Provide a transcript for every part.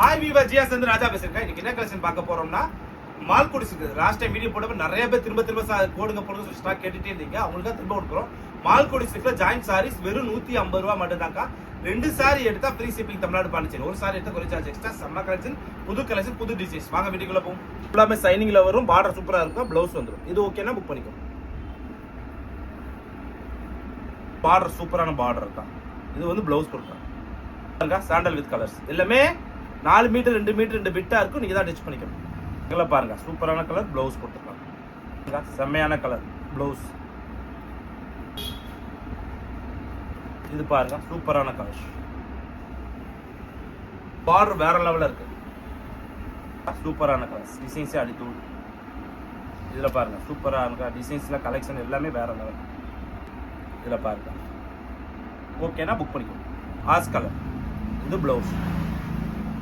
Hi viewer ஜியா சந்திர ராஜா பேசுறேன். இன்னைக்கு என்ன கலெக்ஷன் பார்க்க போறோம்னா Malgudi silk. Last time video போட்டப்ப நிறைய பேர் திரும்ப போடுங்க சொல்லி ஸ்டாக் கேட்டுட்டே இருந்தீங்க. அவங்களுக்கு திரும்ப கொடுக்குறோம். மால்குடி சில்க்ல ஜாயிண்ட் சாரீஸ் வெறும் 150 ரூபா மட்டும் தான்க்கா. 2 சாரி எடுத்தா ஃப்ரீ ஷிப்பிங் தமிழ்நாடு பாண்டிச்சேரி. ஒரு சாரி எடுத்தா குறைச்சார்ஜ் எக்ஸ்ட்ரா. செம்ம கலெக்ஷன், புது டிசைன்ஸ். வாங்க வீடியோக்குள்ள போகும். ஃபுல்லாமே சைனிங்ல வரும். பார்டர் சூப்பரா இருக்கும். பிளவுஸ் வந்துடும். இது ஓகேனா புக் பண்ணிக்கோ. பார்டர் சூப்பரான பார்டர் இருக்கா. இது வந்து பிளவுஸ் கொடுக்குறாங்க. சாண்டல் வித் கலர்ஸ் எல்லாமே 4 மீட்டர் 2 மீட்டர் 2 பிட்டா இருக்கும். நீங்க தான் டிச் பண்ணிக்கணும். இதெல்லாம் பாருங்க, சூப்பரான கலர் பிளவுஸ் கொடுத்துருக்காங்க. செம்மையான கலர் பிளவுஸ். இது பாருங்க, சூப்பரான கலர். பார்டர் வேற லெவல்ல இருக்கு. சூப்பரான கலர்ஸ். டிசைன்ஸே அடித்தூள். இதுல பாருங்க, சூப்பரான டிசைன்ஸ்ல கலெக்ஷன் எல்லாமே வேற லெவல். இதுல பாருங்க, ஓகேனா புக் பண்ணிக்கணும். As colour. இது பிளவுஸ்.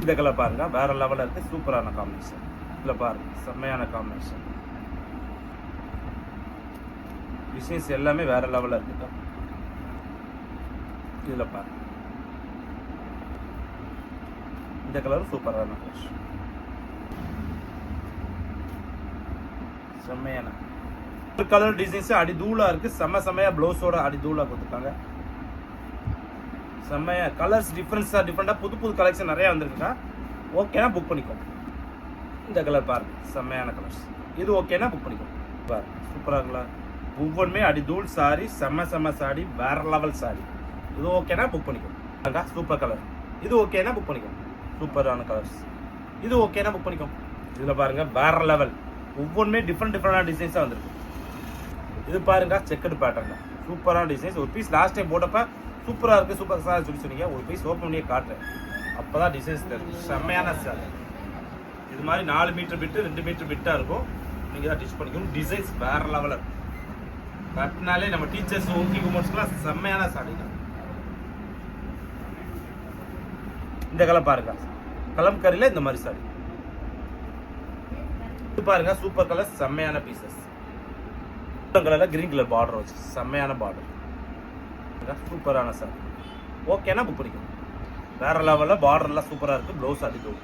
இந்த கலர் பாருங்க, வேற லெவல்ல இருக்கு. சூப்பரான காம்பினேஷன். இதுல பாருங்க, செம்மையான காம்பினேஷன். டிசைன்ஸ் எல்லாமே வேற லெவல்ல இருக்கு. இதுல பாருங்க, இந்த கலர் சூப்பரான கலர். செம்மையான கலர். டிசைன்ஸ் அடி தூளா இருக்கு. செம்மையா பிளவுஸோட அடி தூளா கொடுத்துருக்காங்க. செம்மையா கலர்ஸ் டிஃப்ரெண்டா புது கலெக்ஷன் நிறைய வந்திருக்குங்க. ஓகேனா புக் பண்ணிக்கோ. இந்த கலர் பாருங்க, செம்மையான கலர்ஸ். இது ஓகேனா புக் பண்ணிக்கோ. பாருங்க, சூப்பரா இருக்குல்ல. ஒவ்வொன்றுமே அடி தூள் சாரி. செம்ம சாரி, வேற லெவல் சாரி. இது ஓகேனா புக் பண்ணிக்கோ. Super colour. இது ஓகேனா புக் பண்ணிக்கோ. சூப்பரான கலர்ஸ். இது ஓகேனா புக் பண்ணிக்கோ. இதுல பாருங்க, வேற லெவல். ஒவ்வொன்றுமே டிஃப்ரெண்டான டிசைன்ஸா வந்திருக்கு. இது பாருங்க, செக்கடு பேட்டர்ன். சூப்பரான டிசைன்ஸ். ஒரு பீஸ் லாஸ்ட் டைம் போட்டப்ப சூப்பரா இருக்கு, சூப்பர் சார் சொல்லி சொன்னீங்க. ஒரு பீஸ் ஓப்பன் பண்ணியே காட்டுறேன். அப்பதான் டிசைன்ஸ் தெரியும். செம்மையான சார். இது மாதிரி 4 மீட்டர் பிட்டு 2 மீட்டர் பிட்டா இருக்கும். நீங்க தான் டிச் பண்ணிக்கணும். டிசைன்ஸ் வேற லெவல்ல இருக்கும். கட்டினாலே நம்ம டீச்சர்ஸ் ஒர்க்கிங் உமன்ஸ்க்குலாம் செம்மையான சாரி தான். இந்த கலர் பாருங்க, கலம்கரியில இந்த மாதிரி சாரி. இது பாருங்க, சூப்பர் கலர். செம்மையான பீசஸ். கலர்ல கிரீன் கலர் பார்டர் வச்சு செம்மையான பார்டர். சூப்பரான சார். ஓகேனா புக் பண்ணிக்கணும். வேற லெவல்ல பார்டர்லாம் சூப்பரா இருக்கு. பிளவுஸ் அடிக்கும்.